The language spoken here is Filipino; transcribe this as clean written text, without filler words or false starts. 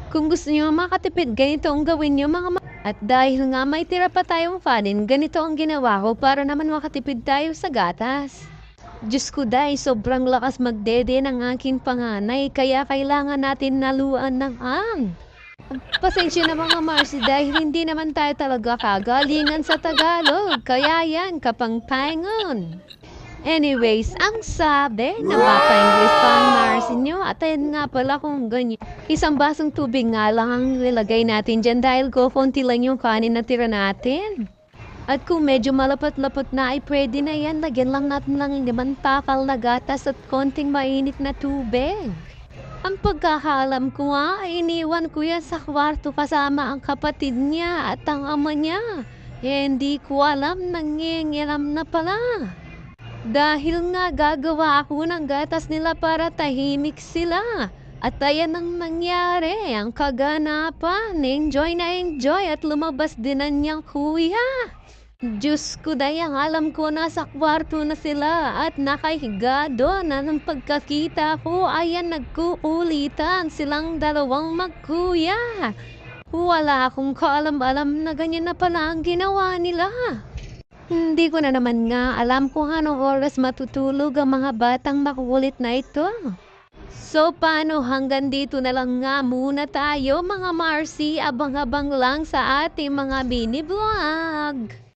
Kung gusto niyo makatipid, ganito ang gawin niyo at dahil nga may tira pa tayong kanin, ganito ang ginawa ko para naman makatipid tayo sa gatas. Diyos ko day, sobrang lakas magdede ng aking panganay, kaya kailangan natin naluan ng pasensya na mga Marcy dahil hindi naman tayo talaga kagalingan sa Tagalog, kaya yan, kapangpangon. Anyways, ang sabi na mapa-English pa ang Marcy nyo, at ayun nga pala kung ganyan. Isang basong tubig nga lang ang nilagay natin dyan dahil konti lang yung kanin na tira natin. At kung medyo malapot-lapot na ay pwede na yan, lagyan lang natin ng 5 takal na gatas at konting mainit na tubig. Ang pagkakaalam ko nga ay iniwan ko yan sa kwarto kasama ang kapatid niya at ang ama niya. Hindi ko alam, nangingiram na pala. Dahil nga gagawa ako ng gatas nila para tahimik sila. At ayan ang nangyari, ang kaganapan, enjoy at lumabas din ang niyang kuya. Diyos ko dayang, alam ko nasa kwarto na sila at nakahiga doon na ng pagkakita ko ayan nagkuulitan silang dalawang magkuya. Wala akong kaalam-alam na ganyan na pala ang ginawa nila. Hindi ko na naman nga alam kung anong oras matutulog ang mga batang makukulit na ito. So paano, hanggang dito na lang nga muna tayo mga Marcy, abang-abang lang sa ating mga mini vlog.